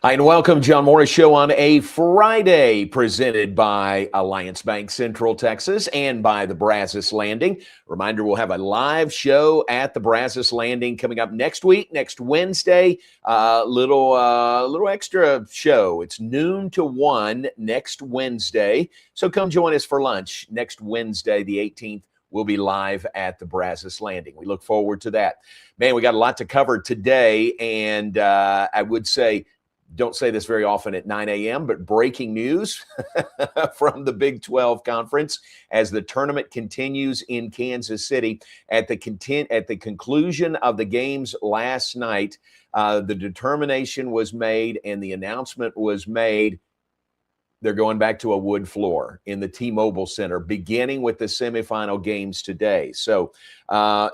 Hi, and welcome, John Morris Show on a Friday, presented by Alliance Bank Central Texas and by the Brazos Landing. Reminder, we'll have a live show at the Brazos Landing coming up next week, next Wednesday. Little extra show. It's noon to 1 next Wednesday. So come join us for lunch next Wednesday, the 18th. We'll be live at the Brazos Landing. We look forward to that. Man, we got a lot to cover today, and I would say, don't say this very often at 9 a.m., but breaking news from the Big 12 Conference as the tournament continues in Kansas City. At the conclusion of the games last night, the determination was made and the announcement was made. They're going back to a wood floor in the T-Mobile Center, beginning with the semifinal games today. So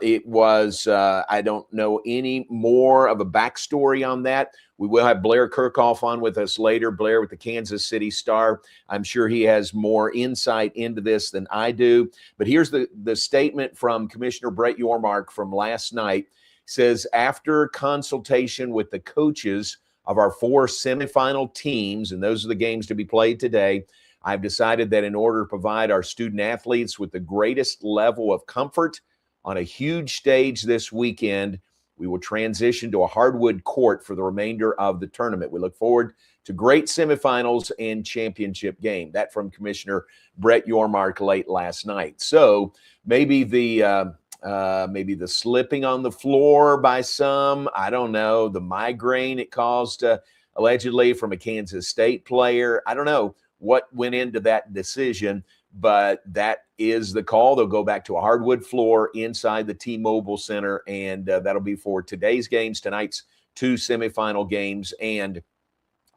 it was, I don't know any more of a backstory on that. We will have Blair Kerkhoff on with us later. Blair with the Kansas City Star. I'm sure he has more insight into this than I do. But here's the statement from Commissioner Brett Yormark from last night. He says, after consultation with the coaches of our 4 semifinal teams, and those are the games to be played today, I've decided that in order to provide our student athletes with the greatest level of comfort on a huge stage this weekend, we will transition to a hardwood court for the remainder of the tournament. We look forward to great semifinals and championship game. That from Commissioner Brett Yormark late last night. So maybe the slipping on the floor by some, I don't know, the migraine it caused allegedly from a Kansas State player. I don't know what went into that decision, but that is the call. They'll go back to a hardwood floor inside the T-Mobile Center, and that'll be for today's games, tonight's 2 semifinal games, and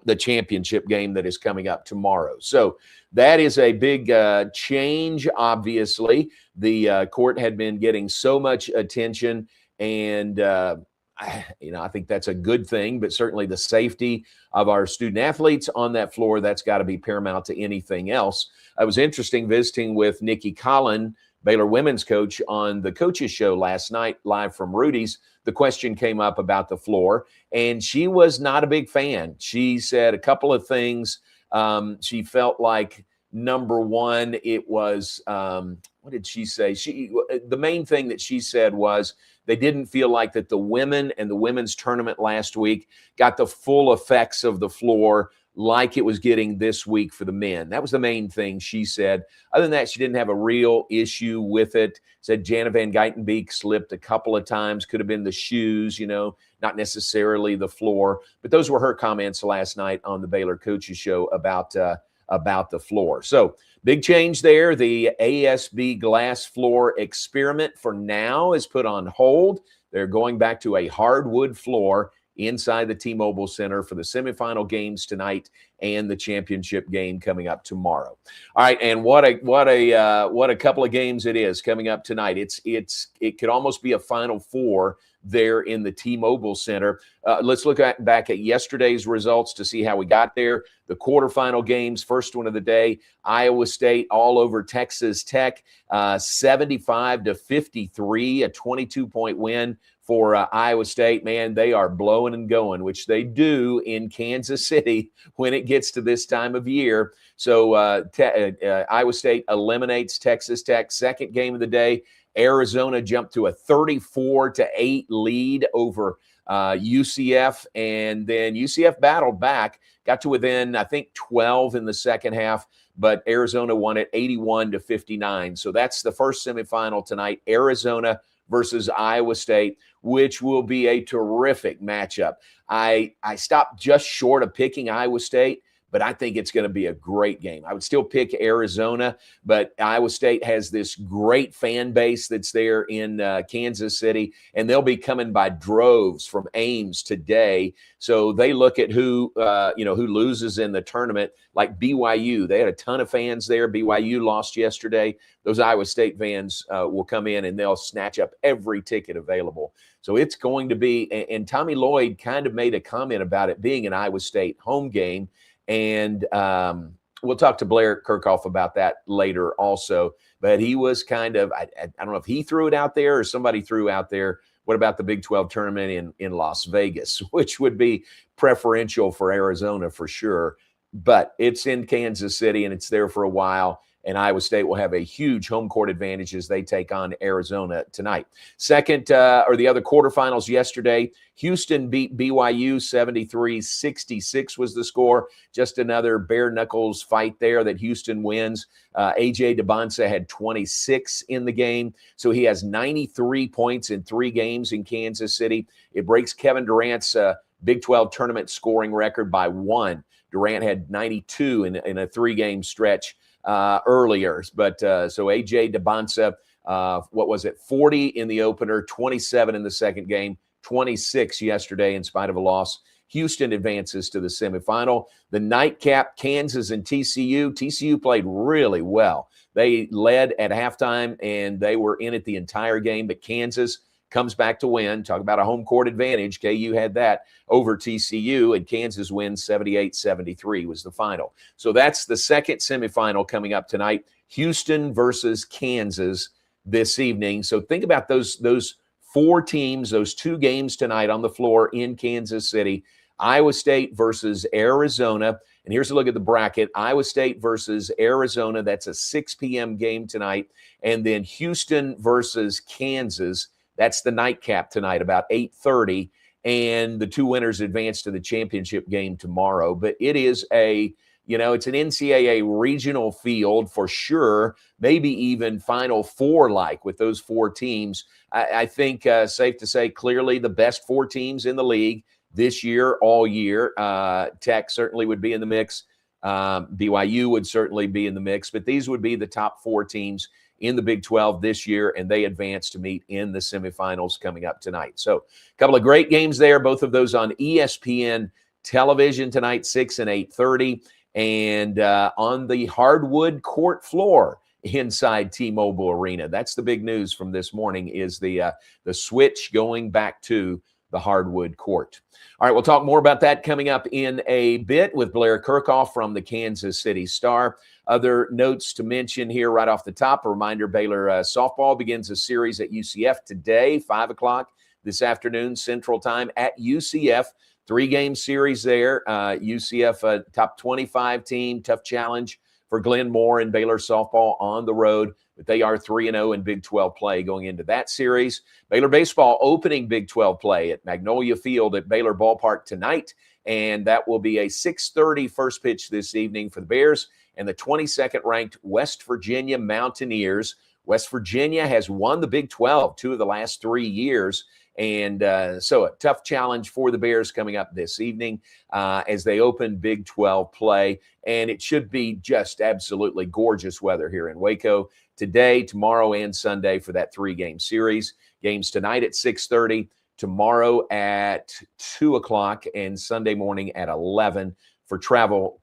the championship game that is coming up tomorrow. So that is a big change, obviously. The court had been getting so much attention, and I think that's a good thing, but certainly the safety of our student athletes on that floor, that's got to be paramount to anything else. It was interesting visiting with Nikki Collin, Baylor women's coach, on the coaches show last night, live from Rudy's. The question came up about the floor, and she was not a big fan. She said a couple of things. She felt like, number one, it was, what did she say? The main thing that she said was they didn't feel like that the women and the women's tournament last week got the full effects of the floor like it was getting this week for the men. That was the main thing she said. Other than that, she didn't have a real issue with it. Said Jana Van Geitenbeek slipped a couple of times. Could have been the shoes, not necessarily the floor. But those were her comments last night on the Baylor Coaches Show about the floor. So big change there. The ASB glass floor experiment for now is put on hold. They're going back to a hardwood floor inside the T-Mobile Center for the semifinal games tonight and the championship game coming up tomorrow. All right, and what a couple of games it is coming up tonight. It could almost be a Final Four there in the T-Mobile Center. Let's look back at yesterday's results to see how we got there. The quarterfinal games, first one of the day, Iowa State all over Texas Tech, 75-53, a 22-point win for Iowa State. Man, they are blowing and going, which they do in Kansas City when it gets to this time of year. So Iowa State eliminates Texas Tech. Second game of the day, Arizona jumped to a 34-8 lead over UCF, and then UCF battled back, got to within, I think, 12 in the second half, but Arizona won it 81-59. So that's the first semifinal tonight, Arizona versus Iowa State, which will be a terrific matchup. I stopped just short of picking Iowa State, but I think it's going to be a great game. I would still pick Arizona, but Iowa State has this great fan base that's there in Kansas City, and they'll be coming by droves from Ames today. So they look at who loses in the tournament, like BYU. They had a ton of fans there. BYU lost yesterday. Those Iowa State fans will come in, and they'll snatch up every ticket available. So it's going to be, and Tommy Lloyd kind of made a comment about it being an Iowa State home game. And we'll talk to Blair Kerkhoff about that later also. But he was kind of, I don't know if he threw it out there or somebody threw out there, What about the Big 12 tournament in Las Vegas, which would be preferential for Arizona for sure. But it's in Kansas City, and it's there for a while. And Iowa State will have a huge home court advantage as they take on Arizona tonight. Second, or the other quarterfinals yesterday, Houston beat BYU 73-66 was the score. Just another bare knuckles fight there that Houston wins. A.J. DeBonsa had 26 in the game, so he has 93 points in 3 games in Kansas City. It breaks Kevin Durant's Big 12 tournament scoring record by 1. Durant had 92 in a 3-game stretch earlier. But so A.J. DeBonsa, 40 in the opener, 27 in the second game, 26 yesterday in spite of a loss. Houston advances to the semifinal. The nightcap, Kansas and TCU. TCU played really well. They led at halftime, and they were in it the entire game, but Kansas comes back to win. Talk about a home court advantage. KU had that over TCU, and Kansas wins 78-73 was the final. So that's the second semifinal coming up tonight. Houston versus Kansas this evening. So think about those 4 teams, those 2 games tonight on the floor in Kansas City. Iowa State versus Arizona. And here's a look at the bracket. Iowa State versus Arizona. That's a 6 p.m. game tonight. And then Houston versus Kansas. That's the nightcap tonight, about 8:30, and the 2 winners advance to the championship game tomorrow. But it is it's an NCAA regional field for sure, maybe even Final Four-like with those 4 teams. I think safe to say clearly the best 4 teams in the league this year, all year. Tech certainly would be in the mix. BYU would certainly be in the mix, but these would be the top 4 teams in the Big 12 this year, and they advance to meet in the semifinals coming up tonight. So a couple of great games there, both of those on ESPN television tonight, 6 and 8:30, and on the hardwood court floor inside T-Mobile Arena. That's the big news from this morning is the switch going back to the hardwood court. All right, we'll talk more about that coming up in a bit with Blair Kerkhoff from the Kansas City Star. Other notes to mention here right off the top. A reminder, Baylor softball begins a series at UCF today, 5 o'clock this afternoon, Central Time at UCF. 3-game series there. UCF, top 25 team, tough challenge for Glenn Moore and Baylor softball on the road. But they are 3-0 in Big 12 play going into that series. Baylor baseball opening Big 12 play at Magnolia Field at Baylor Ballpark tonight. And that will be a 6:30 first pitch this evening for the Bears and the 22nd ranked West Virginia Mountaineers. West Virginia has won the Big 12 2 of the last 3 years. And so a tough challenge for the Bears coming up this evening as they open Big 12 play. And it should be just absolutely gorgeous weather here in Waco today, tomorrow, and Sunday for that 3-game series. Games tonight at 6:30, tomorrow at 2 o'clock, and Sunday morning at 11 for travel.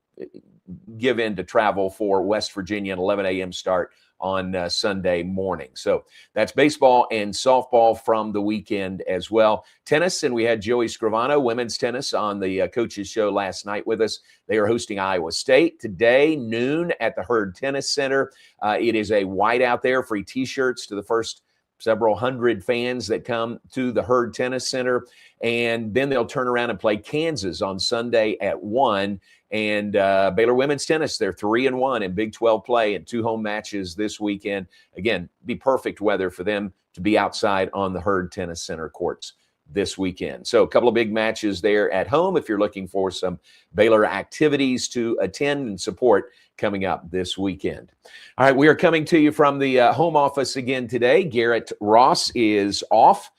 Give in to travel for West Virginia, an 11 a.m. start on Sunday morning. So that's baseball and softball from the weekend as well. Tennis, and we had Joey Scrivano, women's tennis, on the coaches show last night with us. They are hosting Iowa State today, noon at the Herd Tennis Center. It is a whiteout there, free T-shirts to the first several hundred fans that come to the Herd Tennis Center. And then they'll turn around and play Kansas on Sunday at 1. And Baylor women's tennis, they're 3-1 in Big 12 play and 2 home matches this weekend. Again, be perfect weather for them to be outside on the Herd Tennis Center courts this weekend. So a couple of big matches there at home if you're looking for some Baylor activities to attend and support coming up this weekend. All right, we are coming to you from the home office again today. Garrett Ross is off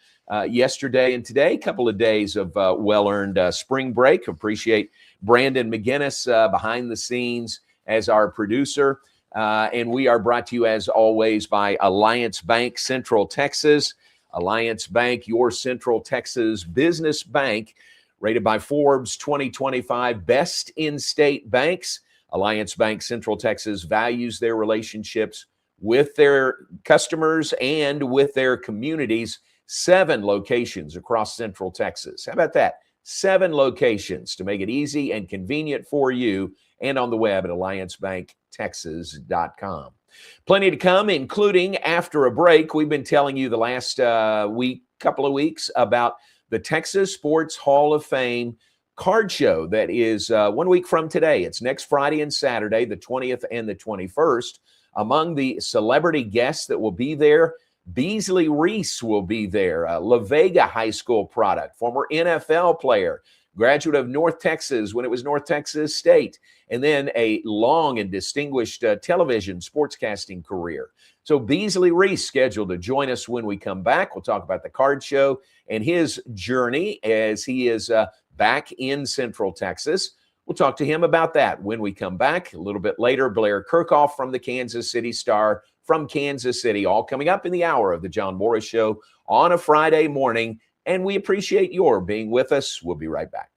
yesterday and today, a couple of days of well-earned spring break. Appreciate Brandon McGinnis behind the scenes as our producer. And we are brought to you, as always, by Alliance Bank Central Texas. Alliance Bank, your Central Texas business bank, rated by Forbes 2025 Best in-State Banks. Alliance Bank Central Texas values their relationships with their customers and with their communities. 7 locations across Central Texas. How about that? 7 locations to make it easy and convenient for you, and on the web at alliancebanktexas.com. Plenty to come, including after a break. We've been telling you the last week couple of weeks about the Texas Sports Hall of Fame card show that is 1 week from today. It's next Friday and Saturday, the 20th and the 21st. Among the celebrity guests that will be there, Beasley Reece will be there, a La Vega High School product, former NFL player, graduate of North Texas when it was North Texas State, and then a long and distinguished television sportscasting career. So Beasley Reece scheduled to join us when we come back. We'll talk about the card show and his journey as he is back in Central Texas. We'll talk to him about that when we come back. A little bit later, Blair Kerkhoff from the Kansas City Star from Kansas City, all coming up in the hour of the John Morris Show on a Friday morning. And we appreciate your being with us. We'll be right back.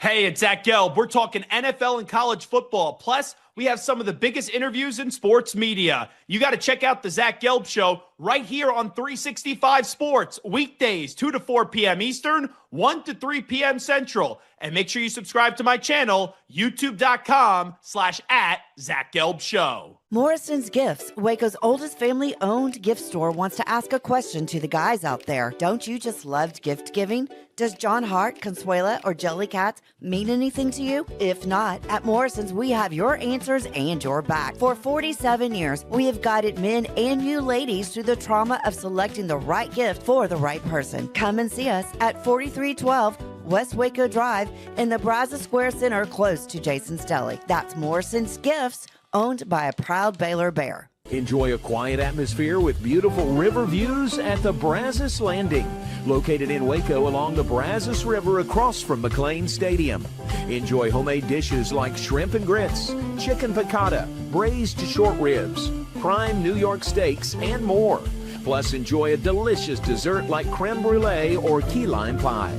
Hey, it's Zach Gelb. We're talking NFL and college football. Plus, we have some of the biggest interviews in sports media. You got to check out the Zach Gelb Show right here on 365 Sports, weekdays, 2 to 4 p.m. Eastern, 1 to 3 p.m. Central. And make sure you subscribe to my channel, youtube.com/@ZachGelbShow. Morrison's Gifts, Waco's oldest family-owned gift store, wants to ask a question to the guys out there. Don't you just love gift giving? Does John Hart, Consuela, or Jellycat mean anything to you? If not, at Morrison's, we have your answers and your back. For 47 years, we have guided men and you ladies through the trauma of selecting the right gift for the right person. Come and see us at 4312 West Waco Drive in the Brazos Square Center, close to Jason's Deli. That's Morrison's Gifts, owned by a proud Baylor Bear. Enjoy a quiet atmosphere with beautiful river views at the Brazos Landing, located in Waco along the Brazos River across from McLean Stadium. Enjoy homemade dishes like shrimp and grits, chicken piccata, braised short ribs, prime New York steaks, and more. Plus, enjoy a delicious dessert like creme brulee or key lime pie.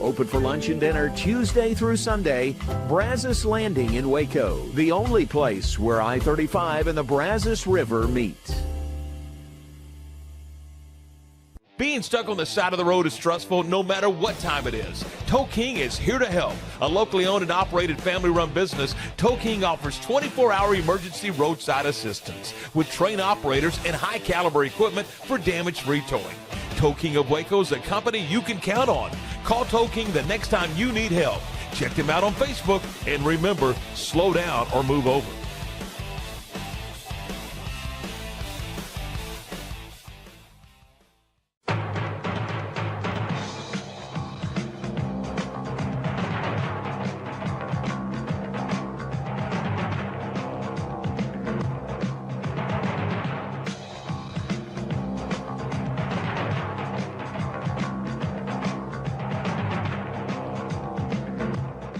Open for lunch and dinner Tuesday through Sunday. Brazos Landing in Waco, the only place where I-35 and the Brazos River meet. Being stuck on the side of the road is stressful no matter what time it is. Tow King is here to help. A locally owned and operated family-run business, Tow King offers 24-hour emergency roadside assistance with trained operators and high-caliber equipment for damage-free towing. Tow King of Waco is a company you can count on. Call Tow King the next time you need help. Check them out on Facebook, and remember, slow down or move over.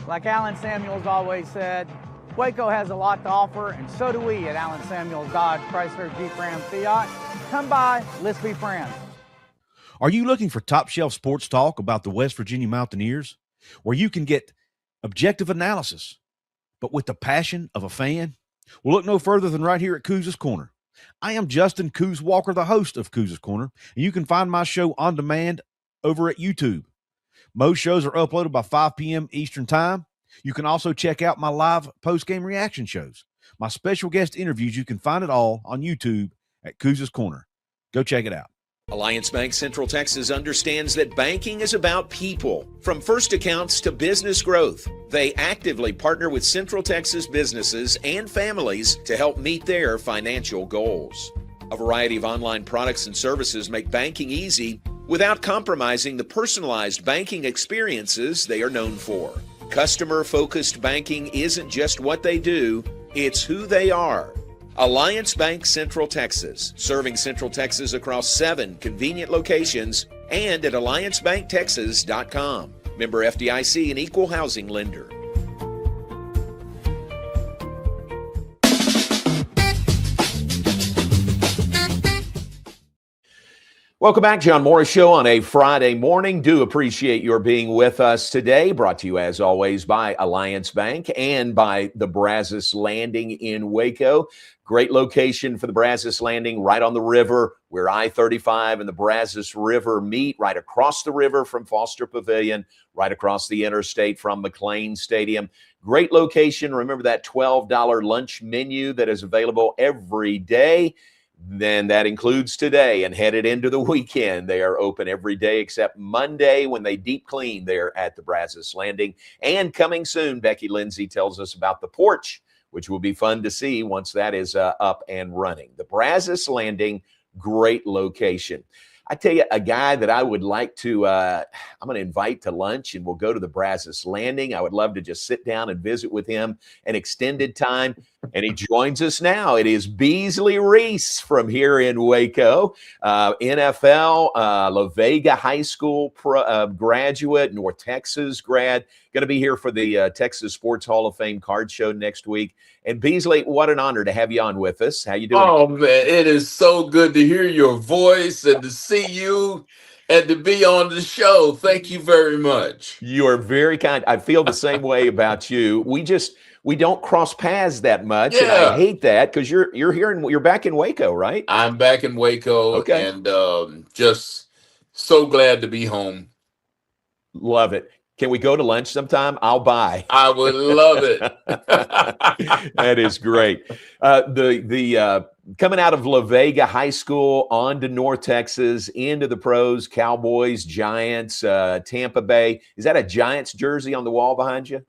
Like Alan Samuels always said, Waco has a lot to offer, and so do we at Alan Samuels Dodge Chrysler Jeep Ram Fiat. Come by, let's be friends. Are you looking for top-shelf sports talk about the West Virginia Mountaineers, where you can get objective analysis, but with the passion of a fan? Well, look no further than right here at Couz's Corner. I am Justin Couz Walker, the host of Couz's Corner, and you can find my show on demand over at YouTube. Most shows are uploaded by 5 p.m. Eastern Time. You can also check out my live post-game reaction shows. My special guest interviews, you can find it all on YouTube at Couz's Corner. Go check it out. Alliance Bank Central Texas understands that banking is about people, from first accounts to business growth. They actively partner with Central Texas businesses and families to help meet their financial goals. A variety of online products and services make banking easy without compromising the personalized banking experiences they are known for. Customer-focused banking isn't just what they do, it's who they are. Alliance Bank Central Texas, serving Central Texas across 7 convenient locations and at alliancebanktexas.com. Member FDIC, an equal housing lender. Welcome back, John Morris Show on a Friday morning. Do appreciate your being with us today. Brought to you, as always, by Alliance Bank and by the Brazos Landing in Waco. Great location for the Brazos Landing, right on the river where I-35 and the Brazos River meet, right across the river from Foster Pavilion, right across the interstate from McLean Stadium. Great location. Remember that $12 lunch menu that is available every day. Then that includes today and headed into the weekend. They are open every day except Monday when they deep clean there at the Brazos Landing. And coming soon, Becky Lindsay tells us about the porch, which will be fun to see once that is up and running. The Brazos Landing, great location. I tell you, a guy that I would like to, I'm going to invite to lunch, and we'll go to the Brazos Landing. I would love to just sit down and visit with him an extended time. And he joins us now. It is Beasley Reece from here in Waco, NFL, La Vega High School graduate, North Texas grad. Going to be here for the Texas Sports Hall of Fame card show next week. And Beasley, what an honor to have you on with us. How you doing? Oh, man, it is so good to hear your voice and to see you and to be on the show. Thank you very much. You are very kind. I feel the same way about you. We don't cross paths that much, and I hate that because you're back in Waco, right? I'm back in Waco, okay, and just so glad to be home. Love it. Can we go to lunch sometime? I'll buy. I would love it. That is great. Coming out of La Vega High School on to North Texas, into the pros, Cowboys, Giants, Tampa Bay. Is that a Giants jersey on the wall behind you?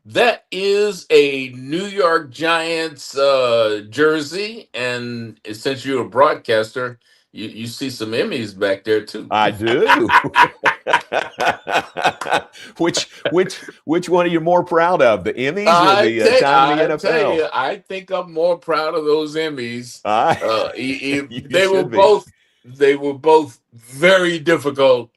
That is a New York Giants jersey, and since you're a broadcaster, you see some Emmys back there too. I do. Which one are you more proud of, the Emmys or the time in the NFL? I think I'm more proud of those Emmys. They were both very difficult,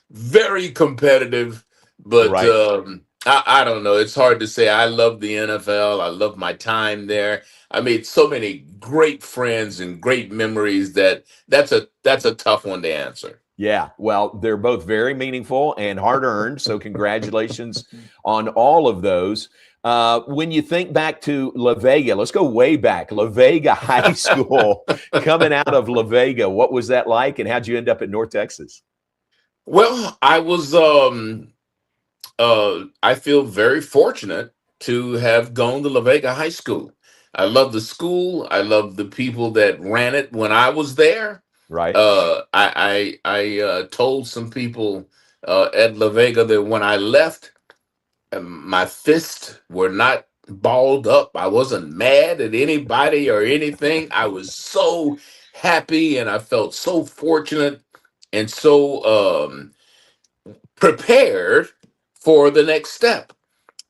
very competitive, but right. I don't know. It's hard to say. I love the NFL. I love my time there. I made so many great friends and great memories that's a tough one to answer. Yeah, well, they're both very meaningful and hard-earned, so congratulations on all of those. When you think back to La Vega, let's go way back. La Vega High School, coming out of La Vega, what was that like, and how'd you end up at North Texas? Well, I was I feel very fortunate to have gone to La Vega High School. I love the school. I love the people that ran it when I was there. Right. I told some people at La Vega that when I left, my fists were not balled up. I wasn't mad at anybody or anything. I was so happy, and I felt so fortunate and so prepared for the next step.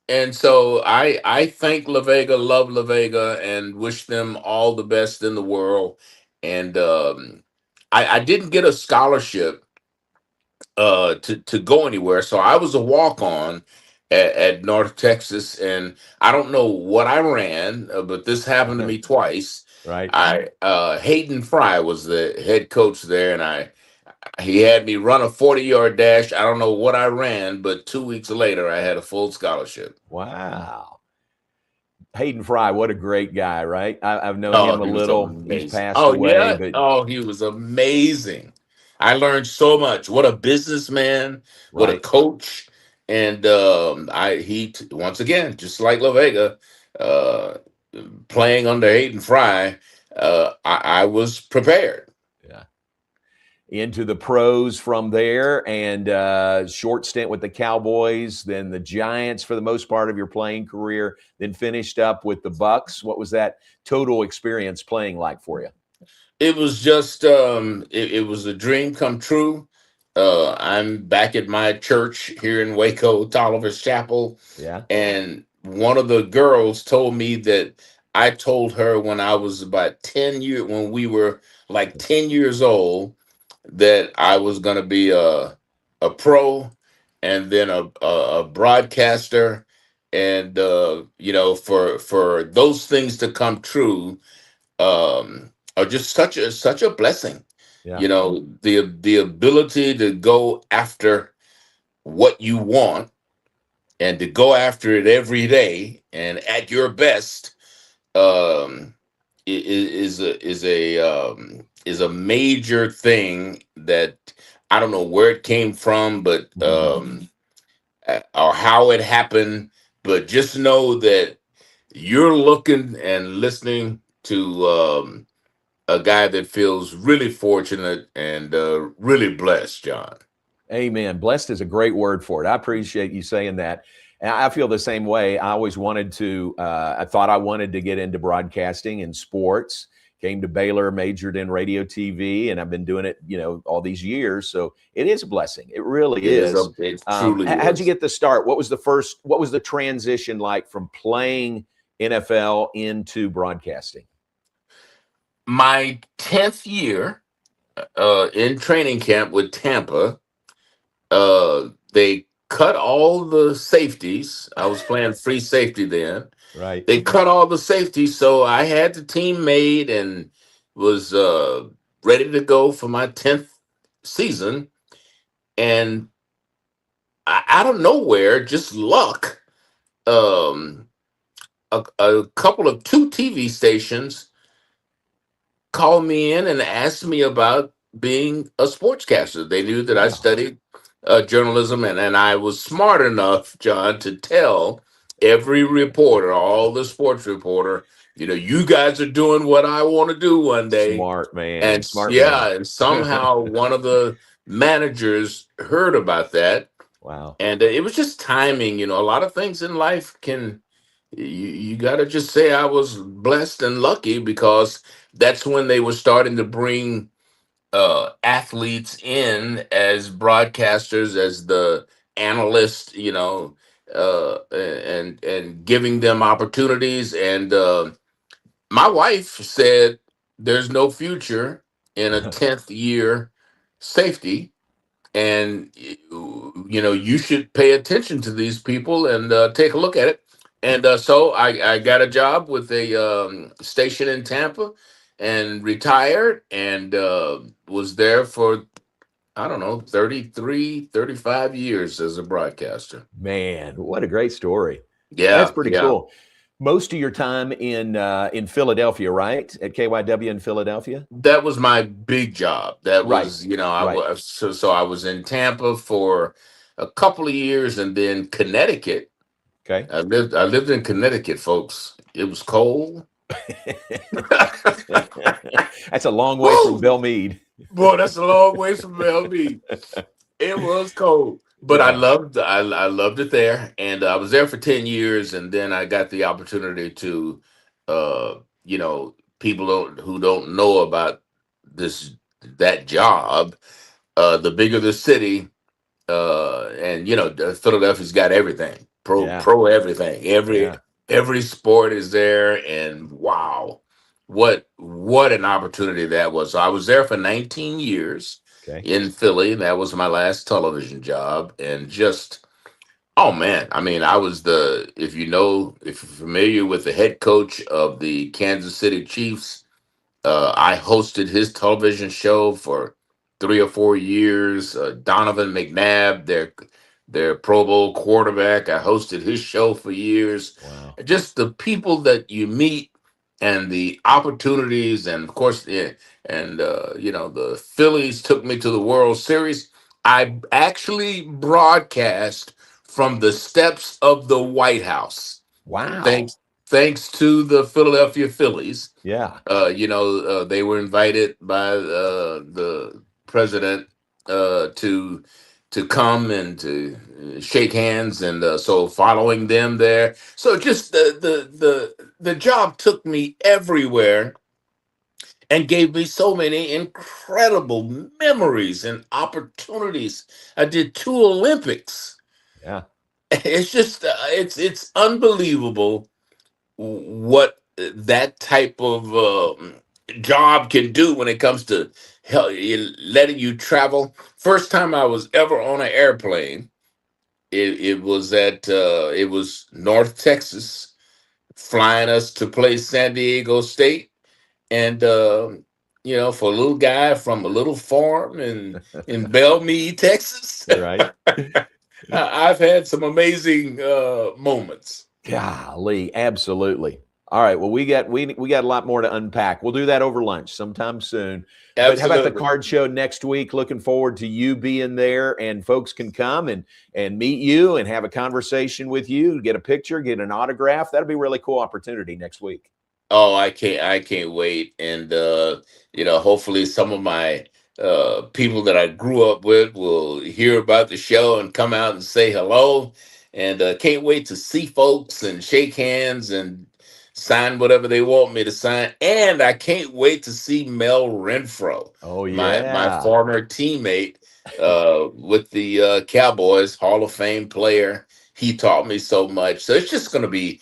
And so I thank La Vega, love La Vega, and wish them all the best in the world. And I didn't get a scholarship to go anywhere, so I was a walk-on at North Texas, and I don't know what I ran, but this happened to me twice. Right. Hayden Fry was the head coach there, and he had me run a 40-yard dash. I don't know what I ran, but 2 weeks later, I had a full scholarship. Wow. Hayden Fry, what a great guy, right? I've known him a little. He's passed away. Yeah? But he was amazing. I learned so much. What a businessman, what a coach. And once again, just like La Vega, playing under Hayden Fry, I was prepared. Into the pros from there, and short stint with the Cowboys, then the Giants for the most part of your playing career, then finished up with the Bucks. What was that total experience playing like for you? It was just it was a dream come true. I'm back at my church here in Waco, Tolliver's Chapel. Yeah. And one of the girls told me that I told her when I was about 10 years, when we were like 10 years old, that I was going to be a pro and then a broadcaster. And, for those things to come true are just such a blessing. Yeah. You know, the ability to go after what you want and to go after it every day and at your best, um, is a major thing that I don't know where it came from, but or how it happened. But just know that you're looking and listening to a guy that feels really fortunate and really blessed, John. Amen. Blessed is a great word for it. I appreciate you saying that. And I feel the same way. I always wanted to, I thought I wanted to get into broadcasting and sports. Came to Baylor, majored in radio TV, and I've been doing it, all these years. So it is a blessing. It really is. It truly How'd you is. get the start? What was the transition like from playing NFL into broadcasting? My 10th year in training camp with Tampa, they cut all the safeties. I was playing free safety then. Right. They cut all the safeties, so I had the team made and was ready to go for my 10th season. And out of nowhere, just luck, um, a couple of two TV stations called me in and asked me about being a sportscaster. They knew that I Wow. studied journalism, and I was smart enough, John, to tell every reporter, all the sports reporter, you guys are doing what I want to do one day. Smart man. And Smart man. yeah, and somehow one of the managers heard about that. Wow. And it was just timing. A lot of things in life you got to just say I was blessed and lucky, because that's when they were starting to bring athletes in as broadcasters, as the analyst, and giving them opportunities. And my wife said, "There's no future in a 10th year safety, and you should pay attention to these people and take a look at it." And so I got a job with a station in Tampa and retired, and was there for, I don't know, 33, 35 years as a broadcaster. Man, what a great story. That's Yeah, pretty yeah. cool. Most of your time in Philadelphia, right? At KYW in Philadelphia? That was my big job. That Right. was, I Right. was so I was in Tampa for a couple of years, and then Connecticut. Okay. I lived in Connecticut, folks. It was cold. That's a long way from Woo! Belmead. Boy, that's a long way from LB. It was cold, but Yeah. I loved it there, and I was there for 10 years, and then I got the opportunity to, uh, people who don't know about this that job. The bigger the city, and Philadelphia's got everything, Yeah. pro everything, every Yeah. every sport is there, and wow, what an opportunity that was. So I was there for 19 years Okay. in Philly. That was my last television job, and just, oh man, I mean, I was if you're familiar with the head coach of the Kansas City Chiefs, I hosted his television show for 3 or 4 years. Donovan McNabb, their Pro Bowl quarterback, I hosted his show for years. Wow. Just the people that you meet and the opportunities, and of course, the Phillies took me to the World Series. I actually broadcast from the steps of the White House. Wow. Thanks to the Philadelphia Phillies. Yeah. They were invited by the president to come and to shake hands, and so following them there. So just the job took me everywhere and gave me so many incredible memories and opportunities. I did 2 Olympics. Yeah. It's just it's unbelievable what that type of job can do when it comes to letting you travel. First time I was ever on an airplane, it was North Texas, flying us to play San Diego State, and for a little guy from a little farm in Bellmead, Texas. Right. I've had some amazing moments. Golly, absolutely. All right. Well, we got a lot more to unpack. We'll do that over lunch sometime soon. But how about the card show next week? Looking forward to you being there, and folks can come and meet you and have a conversation with you, get a picture, get an autograph. That'll be a really cool opportunity next week. Oh, I can't wait. And hopefully some of my people that I grew up with will hear about the show and come out and say hello. And can't wait to see folks and shake hands and sign whatever they want me to sign. And I can't wait to see Mel Renfro. Oh, yeah. My former teammate with the Cowboys, Hall of Fame player. He taught me so much. So it's just gonna be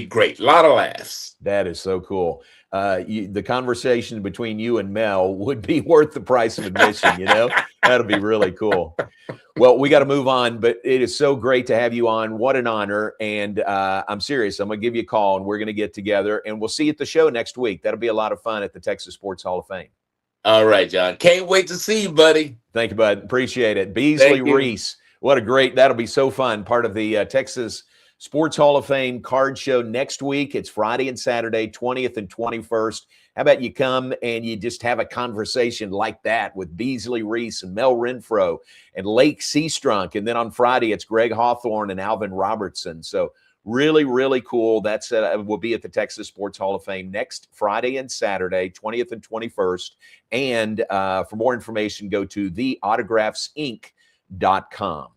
great. A lot of laughs. That is so cool. The conversation between you and Mel would be worth the price of admission, That'll be really cool. Well, we got to move on, but it is so great to have you on. What an honor. And I'm serious. I'm going to give you a call, and we're going to get together, and we'll see you at the show next week. That'll be a lot of fun at the Texas Sports Hall of Fame. All right, John. Can't wait to see you, buddy. Thank you, bud. Appreciate it. Beasley Reece. What a great, that'll be so fun. Part of the Texas Sports Hall of Fame card show next week. It's Friday and Saturday, 20th and 21st. How about you come and you just have a conversation like that with Beasley Reece and Mel Renfro and Lake Seastrunk. And then on Friday, it's Greg Hawthorne and Alvin Robertson. So really, really cool. That's will be at the Texas Sports Hall of Fame next Friday and Saturday, 20th and 21st. And for more information, go to theautographsinc.com.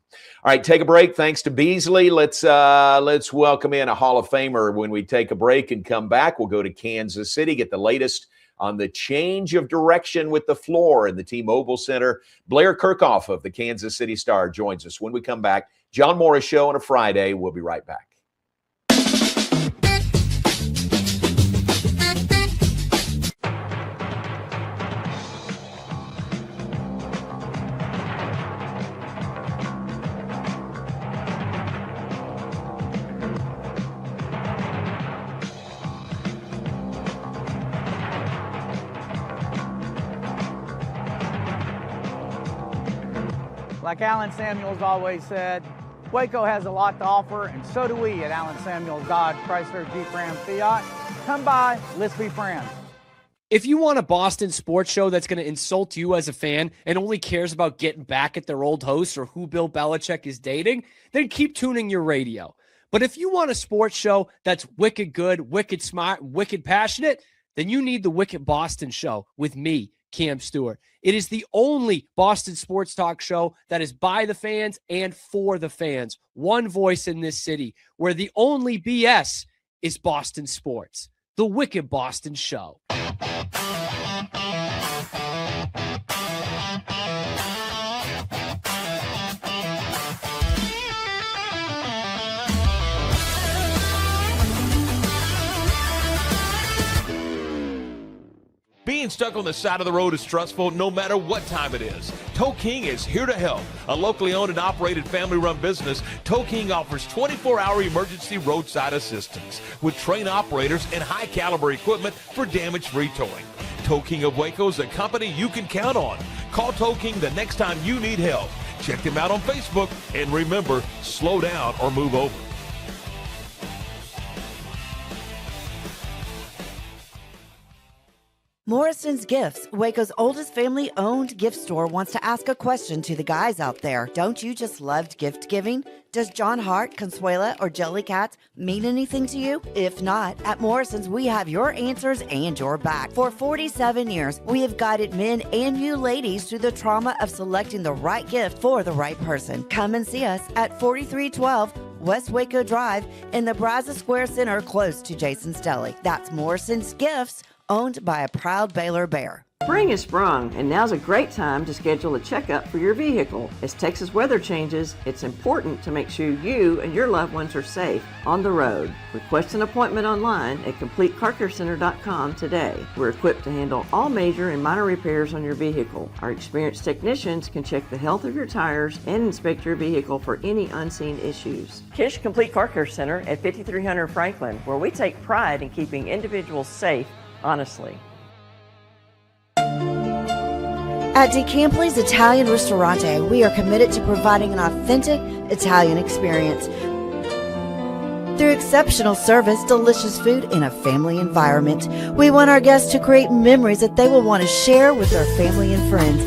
All right, take a break. Thanks to Beasley. Let's welcome in a Hall of Famer when we take a break and come back. We'll go to Kansas City, get the latest on the change of direction with the floor in the T-Mobile Center. Blair Kerkhoff of the Kansas City Star joins us when we come back. John Morris Show on a Friday. We'll be right back. Like Alan Samuels always said, Waco has a lot to offer, and so do we at Alan Samuels Dodge, Chrysler, Jeep, Ram, Fiat. Come by, let's be friends. If you want a Boston sports show that's going to insult you as a fan and only cares about getting back at their old hosts or who Bill Belichick is dating, then keep tuning your radio. But if you want a sports show that's wicked good, wicked smart, wicked passionate, then you need the Wicked Boston Show with me, Cam Stewart. It is the only Boston sports talk show that is by the fans and for the fans. One voice in this city where the only BS is Boston sports. The Wicked Boston Show. Being stuck on the side of the road is stressful no matter what time it is. Tow King is here to help. A locally owned and operated family-run business, Tow King offers 24-hour emergency roadside assistance with trained operators and high-caliber equipment for damage-free towing. Tow King of Waco is a company you can count on. Call Tow King the next time you need help. Check them out on Facebook, and remember, slow down or move over. Morrison's Gifts, Waco's oldest family-owned gift store, wants to ask a question to the guys out there. Don't you just love gift giving? Does John Hart, Consuela, or Jellycats mean anything to you? If not, at Morrison's, we have your answers and your back. For 47 years, we have guided men and you ladies through the trauma of selecting the right gift for the right person. Come and see us at 4312 West Waco Drive in the Brazos Square Center, close to Jason's Deli. That's Morrison's Gifts, owned by a proud Baylor Bear. Spring has sprung, and now's a great time to schedule a checkup for your vehicle. As Texas weather changes, it's important to make sure you and your loved ones are safe on the road. Request an appointment online at CompleteCarCareCenter.com today. We're equipped to handle all major and minor repairs on your vehicle. Our experienced technicians can check the health of your tires and inspect your vehicle for any unseen issues. Kish Complete Car Care Center at 5300 Franklin, where we take pride in keeping individuals safe honestly. At DeCampli's Italian Ristorante, we are committed to providing an authentic Italian experience. Through exceptional service, delicious food, and a family environment, we want our guests to create memories that they will want to share with their family and friends.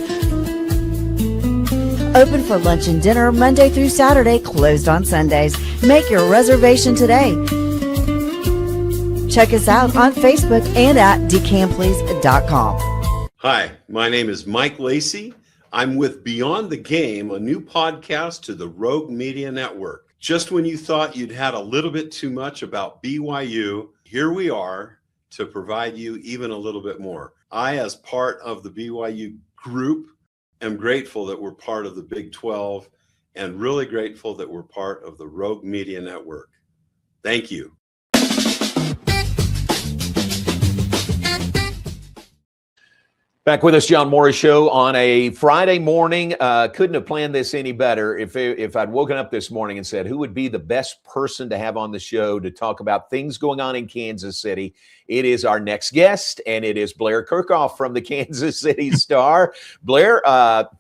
Open for lunch and dinner Monday through Saturday, closed on Sundays. Make your reservation today. Check us out on Facebook and at decampleys.com. Hi, my name is Mike Lacey. I'm with Beyond the Game, a new podcast to the Rogue Media Network. Just when you thought you'd had a little bit too much about BYU, here we are to provide you even a little bit more. I, as part of the BYU group, am grateful that we're part of the Big 12 and really grateful that we're part of the Rogue Media Network. Thank you. Back with us, John Morris Show on a Friday morning. Couldn't have planned this any better if I'd woken up this morning and said, who would be the best person to have on the show to talk about things going on in Kansas City? It is our next guest, and it is Blair Kerkhoff from the Kansas City Star. Blair,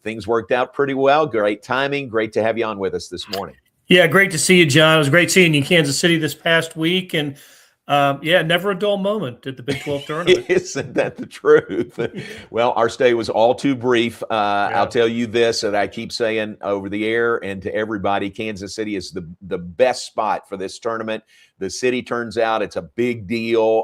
things worked out pretty well. Great timing. Great to have you on with us this morning. Yeah, great to see you, John. It was great seeing you in Kansas City this past week, and never a dull moment at the Big 12 tournament. Isn't that the truth? Well, our stay was all too brief. I'll tell you this, that I keep saying over the air and to everybody, Kansas City is the best spot for this tournament. The city turns out it's a big deal.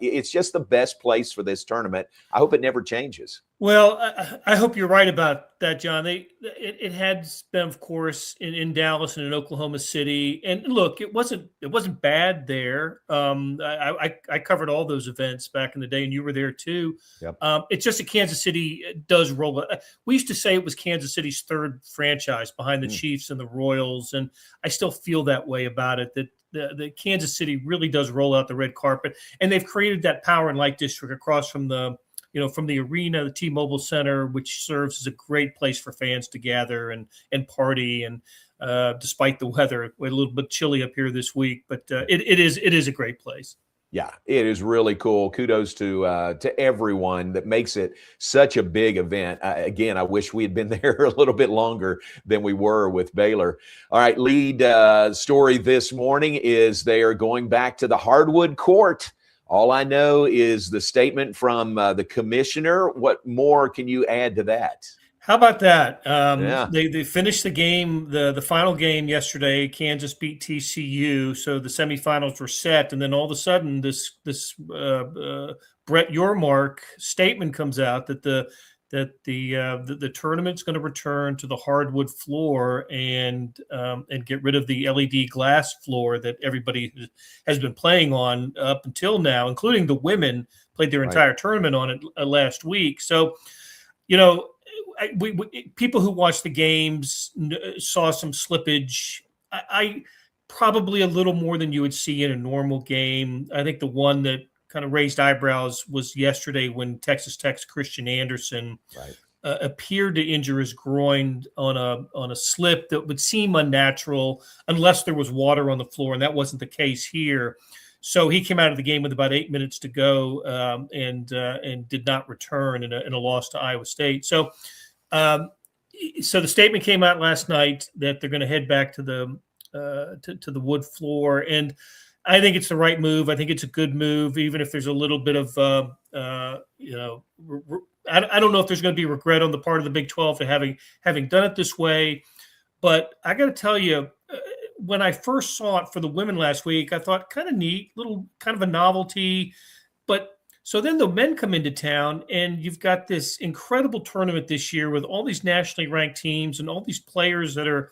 It's just the best place for this tournament. I hope it never changes. Well, I hope you're right about that, John. It had been, of course, in Dallas and in Oklahoma City, and look, it wasn't bad there. I covered all those events back in the day, and you were there too. Yep. It's just that Kansas City does roll. We used to say it was Kansas City's third franchise behind the Chiefs and the Royals, and I still feel that way about it. That the Kansas City really does roll out the red carpet, and they've created that power and light district across from the arena, the T-Mobile Center, which serves as a great place for fans to gather and party. And despite the weather, we're a little bit chilly up here this week, but it is a great place. Yeah, it is really cool. Kudos to everyone that makes it such a big event. Again, I wish we had been there a little bit longer than we were with Baylor. All right, lead story this morning is they are going back to the hardwood court. All I know is the statement from the commissioner. What more can you add to that? How about that? Yeah. They finished the game, the final game yesterday. Kansas beat TCU, so the semifinals were set, and then all of a sudden, this Brett Yormark statement comes out that the tournament's going to return to the hardwood floor and get rid of the LED glass floor that everybody has been playing on up until now, including the women played their entire tournament on it last week. So, we people who watched the games saw some slippage. I probably a little more than you would see in a normal game. I think the one that kind of raised eyebrows was yesterday when Texas Tech's Christian Anderson appeared to injure his groin on a slip that would seem unnatural unless there was water on the floor, and that wasn't the case here. So he came out of the game with about 8 minutes to go and did not return in a loss to Iowa State. So the statement came out last night that they're going to head back to the wood floor, and I think it's the right move. I think it's a good move, even if there's a little bit of I don't know if there's going to be regret on the part of the Big 12 for having done it this way. But I got to tell you, when I first saw it for the women last week, I thought kind of neat, little kind of a novelty. But so then the men come into town, and you've got this incredible tournament this year with all these nationally ranked teams and all these players that are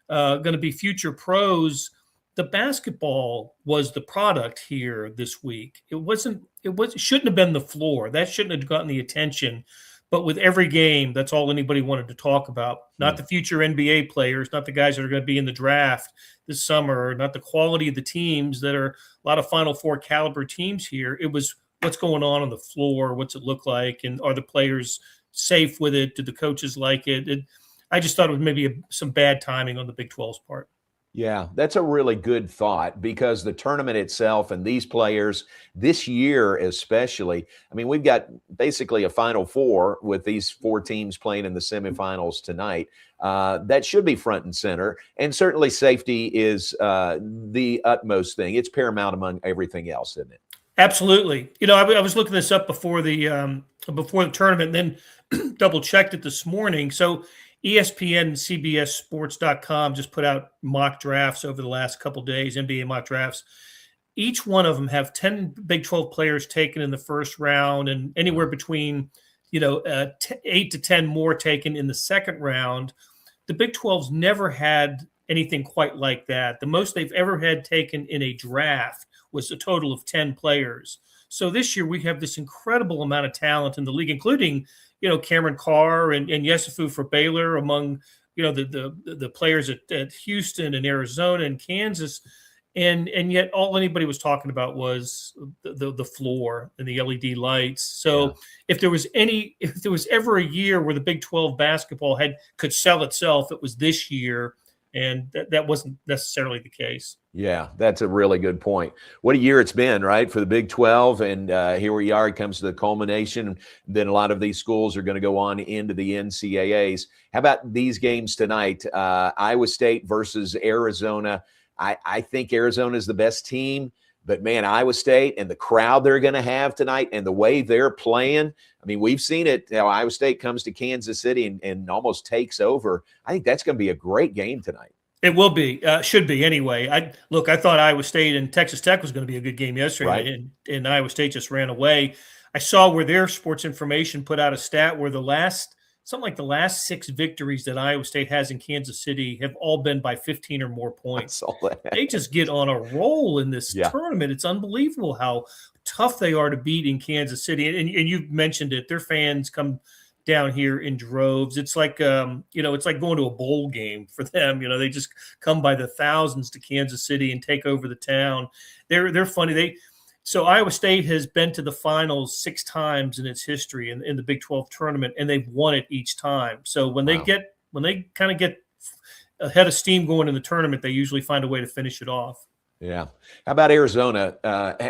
going to be future pros. The basketball was the product here this week. It shouldn't have been the floor. That shouldn't have gotten the attention. But with every game, that's all anybody wanted to talk about. Not the future NBA players, not the guys that are going to be in the draft this summer, not the quality of the teams that are a lot of Final Four caliber teams here. It was what's going on the floor, what's it look like, and are the players safe with it? Do the coaches like it? I just thought it was maybe some bad timing on the Big 12's part. Yeah, that's a really good thought because the tournament itself and these players this year, especially, I mean, we've got basically a Final Four with these four teams playing in the semifinals tonight. That should be front and center. And certainly safety is the utmost thing. It's paramount among everything else, isn't it? Absolutely. You know, I was looking this up before the tournament, and then double checked it this morning. So ESPN and CBSSports.com just put out mock drafts over the last couple of days, NBA mock drafts. Each one of them have 10 Big 12 players taken in the first round, and anywhere between 8 to 10 more taken in the second round. The Big 12's never had anything quite like that. The most they've ever had taken in a draft was a total of 10 players. So this year we have this incredible amount of talent in the league, including, Cameron Carr and Yesufu for Baylor, among, the players at Houston and Arizona and Kansas. And yet all anybody was talking about was the floor and the LED lights. So if there was ever a year where the Big 12 basketball could sell itself, it was this year. And that wasn't necessarily the case. Yeah, that's a really good point. What a year it's been, right, for the Big 12. And here we are. It comes to the culmination. Then a lot of these schools are going to go on into the NCAAs. How about these games tonight? Iowa State versus Arizona. I think Arizona is the best team. But, man, Iowa State and the crowd they're going to have tonight and the way they're playing, I mean, we've seen it. Iowa State comes to Kansas City and almost takes over. I think that's going to be a great game tonight. It will be. Should be anyway. I thought Iowa State and Texas Tech was going to be a good game yesterday, right. and Iowa State just ran away. I saw where their sports information put out a stat where the last 6 victories that Iowa State has in Kansas City have all been by 15 or more points. They just get on a roll in this tournament. It's unbelievable how tough they are to beat in Kansas City. And you've mentioned it. Their fans come down here in droves. It's like, it's like going to a bowl game for them. They just come by the thousands to Kansas City and take over the town. They're funny. So Iowa State has been to the finals 6 times in its history in the Big 12 tournament, and they've won it each time. So when they kind of get ahead of steam going in the tournament, they usually find a way to finish it off. Yeah. How about Arizona?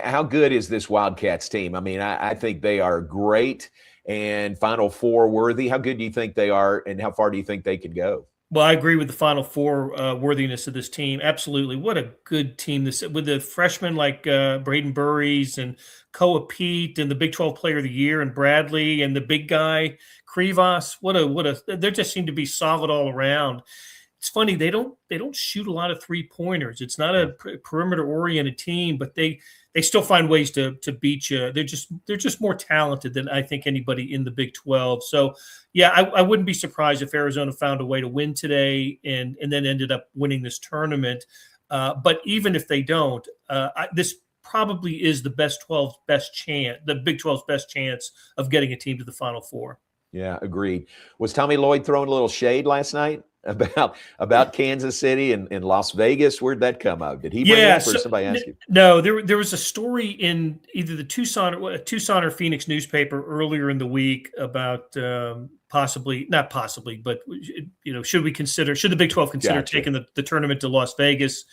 How good is this Wildcats team? I mean, I think they are great and Final Four worthy. How good do you think they are, and how far do you think they could go? Well, I agree with the Final Four worthiness of this team. Absolutely. What a good team this with the freshmen like Braden Burries and Koa Pete and the Big 12 Player of the Year and Bradley and the big guy Krivas. They just seem to be solid all around. It's funny, they don't shoot a lot of 3-pointers. It's not a perimeter oriented team, but they still find ways to beat you. They're just more talented than I think anybody in the Big 12. So yeah, I wouldn't be surprised if Arizona found a way to win today and then ended up winning this tournament. But even if they don't, this probably is the Big 12's best chance of getting a team to the Final Four. Yeah, agreed. Was Tommy Lloyd throwing a little shade last night about Kansas City and Las Vegas? Where'd that come up? Did he bring it up or somebody ask you? No, there was a story in either the Tucson or Phoenix newspaper earlier in the week about not possibly, but should the Big 12 consider taking the tournament to Las Vegas?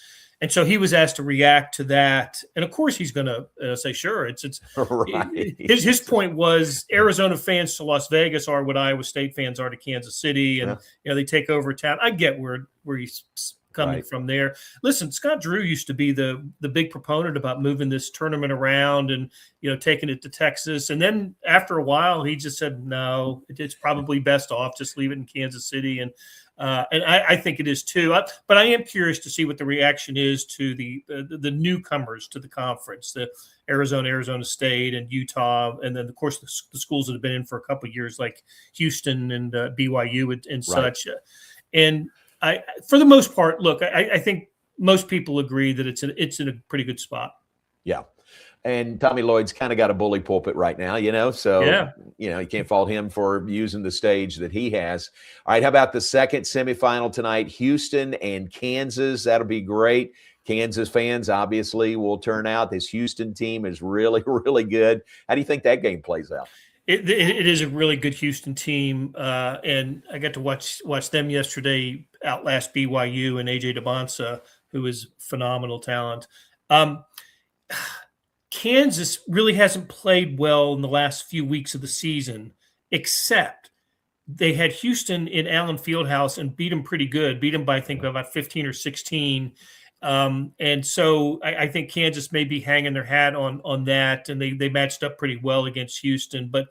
And so he was asked to react to that, and of course he's going to say, "Sure." It's right. His point was Arizona fans to Las Vegas are what Iowa State fans are to Kansas City, and they take over town. I get where he's coming from there. Listen, Scott Drew used to be the big proponent about moving this tournament around and taking it to Texas, and then after a while he just said, "No, it's probably best off just leave it in Kansas City." And I think it is too. But I am curious to see what the reaction is to the newcomers to the conference, the Arizona State and Utah, and then, of course, the schools that have been in for a couple of years like Houston and BYU and such. And for the most part, look, I think most people agree that it's in a pretty good spot. Yeah. And Tommy Lloyd's kind of got a bully pulpit right now, so, you can't fault him for using the stage that he has. All right, how about the second semifinal tonight, Houston and Kansas? That'll be great. Kansas fans obviously will turn out. This Houston team is really, really good. How do you think that game plays out? It is a really good Houston team, and I got to watch them yesterday outlast BYU and AJ DeBonsa who is phenomenal talent. Kansas really hasn't played well in the last few weeks of the season, except they had Houston in Allen Fieldhouse and beat them pretty good. Beat them by, I think, about 15 or 16. And so I think Kansas may be hanging their hat on that, and they matched up pretty well against Houston. But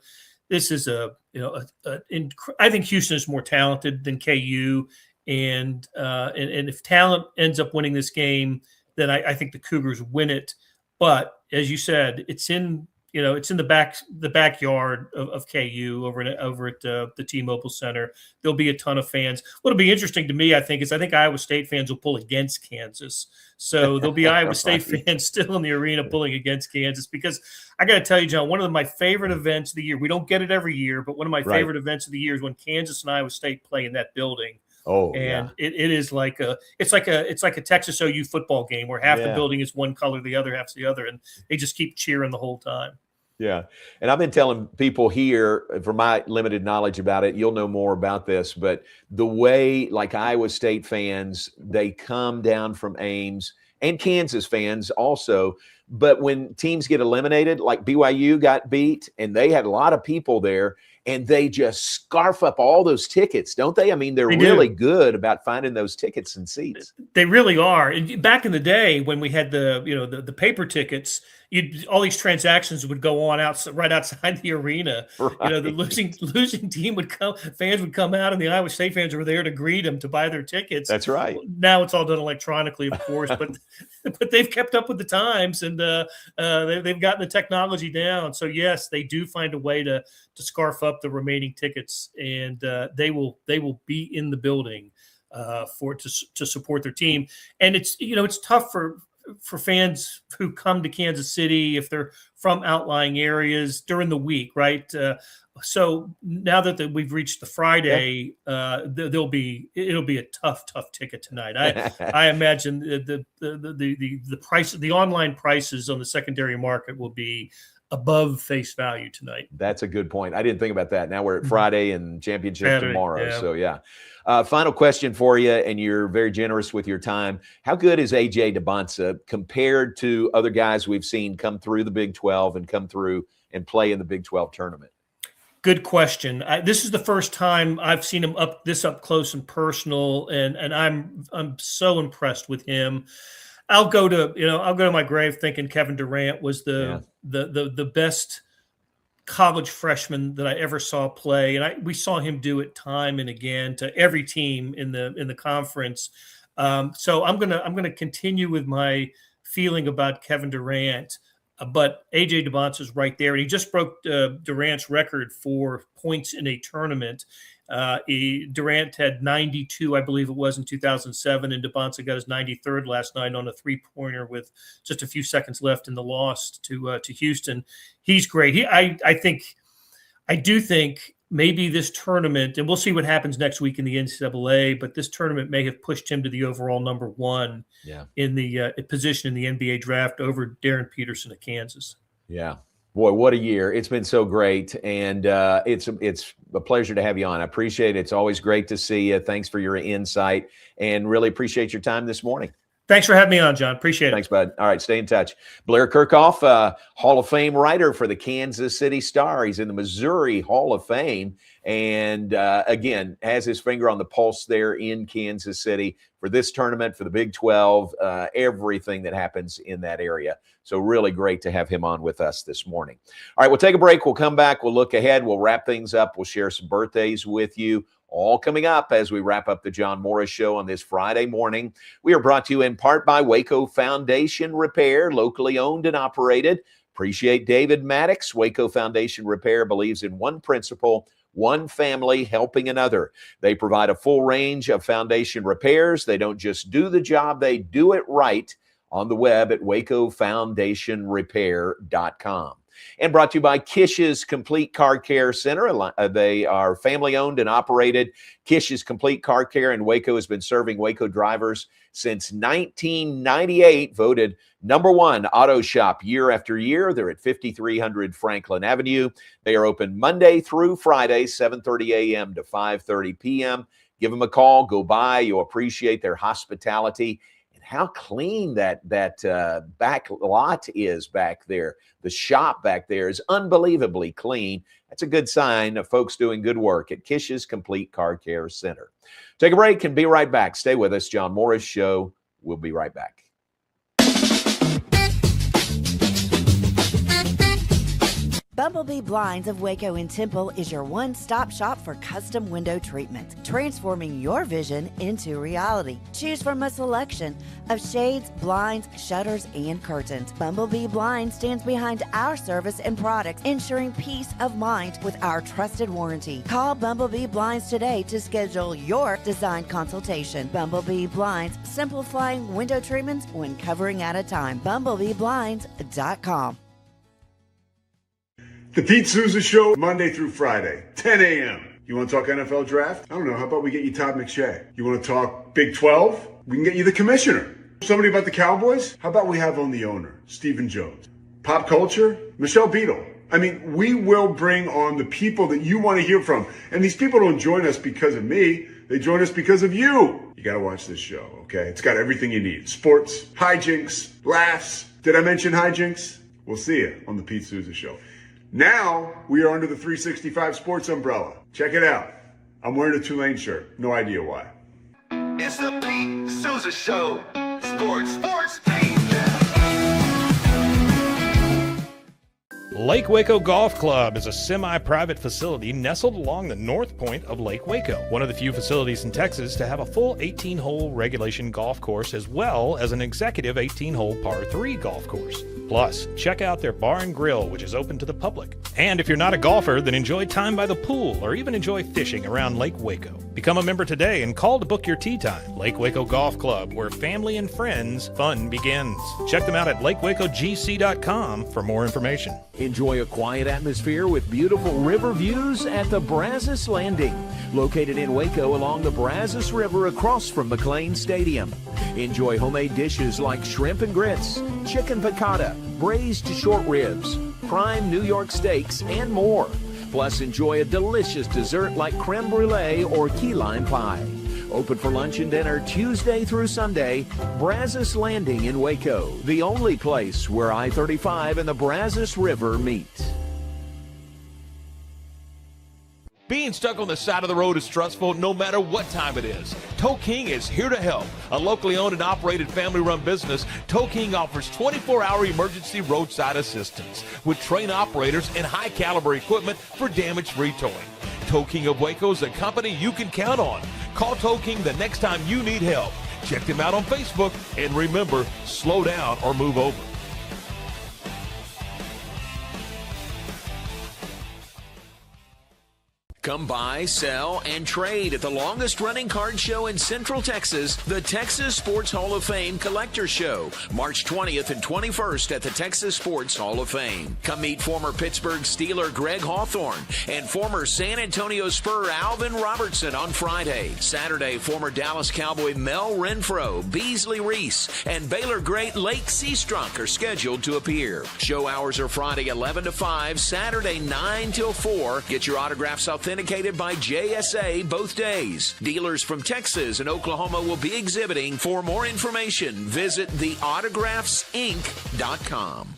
this is I think Houston is more talented than KU, and if talent ends up winning this game, then I think the Cougars win it. But as you said, it's in the backyard of KU over at the T-Mobile Center. There'll be a ton of fans. What'll be interesting to me, I think Iowa State fans will pull against Kansas. So there'll be Iowa State fans still in the arena pulling against Kansas, because I got to tell you, John, one of my favorite events of the year, we don't get it every year, but one of my favorite events of the year is when Kansas and Iowa State play in that building. Oh, and it is like a Texas OU football game where half the building is one color, the other half's the other, and they just keep cheering the whole time. Yeah. And I've been telling people here, from my limited knowledge about it, you'll know more about this, but the way, like, Iowa State fans, they come down from Ames, and Kansas fans also, but when teams get eliminated, like BYU got beat, and they had a lot of people there, and they just scarf up all those tickets, don't they? I mean, they're really good about finding those tickets and seats. They really are. And back in the day when we had the paper tickets, all these transactions would go on right outside the arena. Right. The losing team would come, fans would come out, and the Iowa State fans were there to greet them, to buy their tickets. That's right. Now it's all done electronically, of course, but they've kept up with the times, and they've gotten the technology down. So yes, they do find a way to scarf up the remaining tickets, and they will be in the building to support their team. And it's tough for fans who come to Kansas City if they're from outlying areas during the week, right? So now that we've reached the Friday, it'll be a tough ticket tonight. I imagine the price, the online prices on the secondary market will be above face value tonight. That's a good point. I didn't think about that. Now we're at Friday and championship tomorrow. Yeah. So yeah. Final question for you, and you're very generous with your time. How good is A.J. DeBonsa compared to other guys we've seen come through the Big 12 and come through and play in the Big 12 tournament? Good question. This is the first time I've seen him up close and personal, and I'm so impressed with him. I'll go to my grave thinking Kevin Durant was the best college freshman that I ever saw play, and we saw him do it time and again to every team in the conference. So I'm gonna continue with my feeling about Kevin Durant, but AJ DeBonsa is right there, and he just broke Durant's record for points in a tournament. Durant had 92, I believe it was, in 2007, and DeBonsa got his 93rd last night on a three-pointer with just a few seconds left in the loss to Houston. He's great. I do think maybe this tournament, and we'll see what happens next week in the NCAA, but this tournament may have pushed him to the overall number one in the position in the NBA draft over Darren Peterson of Kansas. Yeah. Boy, what a year. It's been so great, and it's a pleasure to have you on. I appreciate it. It's always great to see you. Thanks for your insight, and really appreciate your time this morning. Thanks for having me on, John. Appreciate it. Thanks, bud. All right, stay in touch. Blair Kerkhoff, Hall of Fame writer for the Kansas City Star. He's in the Missouri Hall of Fame, and again, has his finger on the pulse there in Kansas City for this tournament, for the Big 12, everything that happens in that area. So really great to have him on with us this morning. All right, we'll take a break. We'll come back. We'll look ahead. We'll wrap things up. We'll share some birthdays with you. All coming up as we wrap up the John Morris Show on this Friday morning. We are brought to you in part by Waco Foundation Repair, locally owned and operated. Appreciate David Maddox. Waco Foundation Repair believes in one principle: one family helping another. They provide a full range of foundation repairs. They don't just do the job, they do it right. On the web at wacofoundationrepair.com. And brought to you by Kish's Complete Car Care Center. They are family-owned and operated. Kish's Complete Car Care in Waco has been serving Waco drivers since 1998, voted #1 auto shop year after year. They're at 5300 Franklin Avenue. They are open Monday through Friday, 7:30 a.m. to 5:30 p.m. Give them a call. Go by. You'll appreciate their hospitality. how clean that back lot is back there. The shop back there is unbelievably clean. That's a good sign of folks doing good work at Kish's Complete Car Care Center. Take a break and be right back. Stay with us. John Morris Show. We'll be right back. Bumblebee Blinds of Waco and Temple is your one-stop shop for custom window treatment, transforming your vision into reality. Choose from a selection of shades, blinds, shutters, and curtains. Bumblebee Blinds stands behind our service and products, ensuring peace of mind with our trusted warranty. Call Bumblebee Blinds today to schedule your design consultation. Bumblebee Blinds, simplifying window treatments one covering at a time. BumblebeeBlinds.com. The Pete Souza Show, Monday through Friday, 10 a.m. You want to talk NFL draft? I don't know. How about we get you Todd McShay? You want to talk Big 12? We can get you the commissioner. Somebody about the Cowboys? How about we have on the owner, Stephen Jones? Pop culture? Michelle Beadle. I mean, we will bring on the people that you want to hear from. And these people don't join us because of me. They join us because of you. You got to watch this show, okay? It's got everything you need. Sports, hijinks, laughs. Did I mention hijinks? We'll see you on the Pete Souza Show. Now, we are under the 365 Sports umbrella. Check it out. I'm wearing a Tulane shirt. No idea why. It's the Pete Souza Show. Sports, Lake Waco Golf Club is a semi-private facility nestled along the north point of Lake Waco. One of the few facilities in Texas to have a full 18-hole regulation golf course as well as an executive 18-hole par 3 golf course. Plus, check out their bar and grill, which is open to the public. And if you're not a golfer, then enjoy time by the pool or even enjoy fishing around Lake Waco. Become a member today and call to book your tee time. Lake Waco Golf Club, where family and friends fun begins. Check them out at lakewacogc.com for more information. Enjoy a quiet atmosphere with beautiful river views at the Brazos Landing, located in Waco along the Brazos River across from McLean Stadium. Enjoy homemade dishes like shrimp and grits, chicken piccata, braised short ribs, prime New York steaks, and more. Plus, enjoy a delicious dessert like creme brulee or key lime pie. Open for lunch and dinner Tuesday through Sunday. Brazos Landing in Waco, the only place where I-35 and the Brazos River meet. Being stuck on the side of the road is stressful no matter what time it is. Tow King is here to help. A locally owned and operated family-run business, Tow King offers 24-hour emergency roadside assistance with trained operators and high-caliber equipment for damage-free towing. Tow King of Waco is a company you can count on. Call Tow King the next time you need help. Check them out on Facebook, and remember, slow down or move over. Come buy, sell, and trade at the longest-running card show in Central Texas, the Texas Sports Hall of Fame Collector Show, March 20th and 21st at the Texas Sports Hall of Fame. Come meet former Pittsburgh Steeler Greg Hawthorne and former San Antonio Spur Alvin Robertson on Friday. Saturday, former Dallas Cowboy Mel Renfro, Beasley Reece, and Baylor great Lake Seastrunk are scheduled to appear. Show hours are Friday 11 to 5, Saturday 9 till 4. Get your autographs authenticated by JSA both days. Dealers from Texas and Oklahoma will be exhibiting. For more information, visit theautographsinc.com.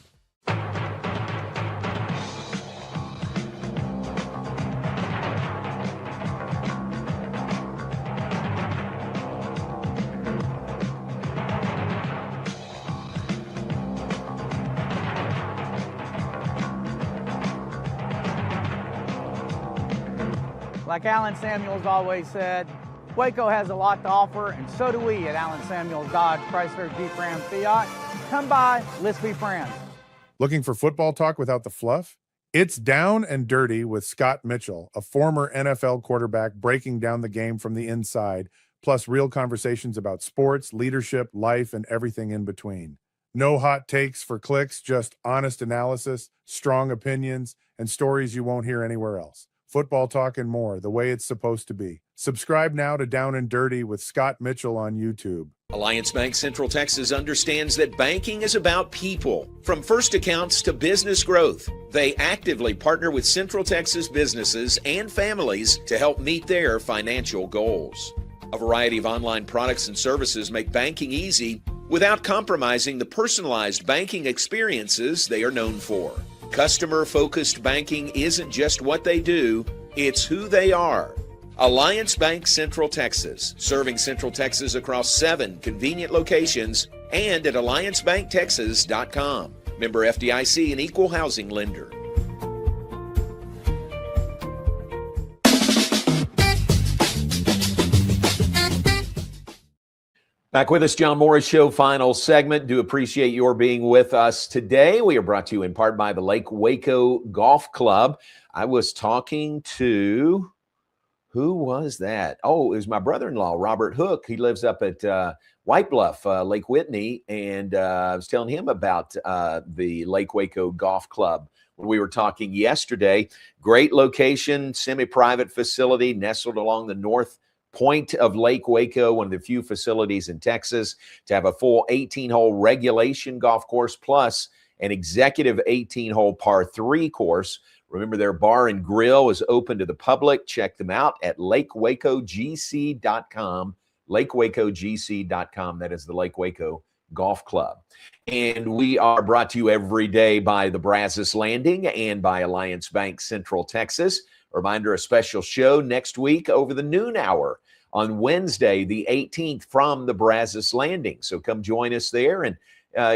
Like Alan Samuels always said, Waco has a lot to offer, and so do we at Alan Samuels Dodge, Chrysler, Jeep, Ram, Fiat. Come by, let's be friends. Looking for football talk without the fluff? It's Down and Dirty with Scott Mitchell, a former NFL quarterback breaking down the game from the inside, plus real conversations about sports, leadership, life, and everything in between. No hot takes for clicks, just honest analysis, strong opinions, and stories you won't hear anywhere else. Football talk and more, the way it's supposed to be. Subscribe now to Down and Dirty with Scott Mitchell on YouTube. Alliance Bank Central Texas understands that banking is about people. From first accounts to business growth, they actively partner with Central Texas businesses and families to help meet their financial goals. A variety of online products and services make banking easy without compromising the personalized banking experiences they are known for. Customer-focused banking isn't just what they do, it's who they are. Alliance Bank Central Texas, serving Central Texas across 7 convenient locations and at alliancebanktexas.com. Member FDIC, an equal housing lender. Back with us, John Morris Show, final segment. Do appreciate your being with us today. We are brought to you in part by the Lake Waco Golf Club. I was talking to... Who was that? Oh, it was my brother-in-law, Robert Hook. He lives up at White Bluff, Lake Whitney, and I was telling him about the Lake Waco Golf Club when we were talking yesterday. Great location, semi-private facility nestled along the north point of Lake Waco, one of the few facilities in Texas to have a full 18-hole regulation golf course plus an executive 18-hole par 3 course. Remember, their bar and grill is open to the public. Check them out at lakewacogc.com. lakewacogc.com. That is the Lake Waco Golf Club. And we are brought to you every day by the Brazos Landing and by Alliance Bank Central Texas. A reminder, a special show next week over the noon hour on Wednesday, the 18th, from the Brazos Landing. So come join us there. And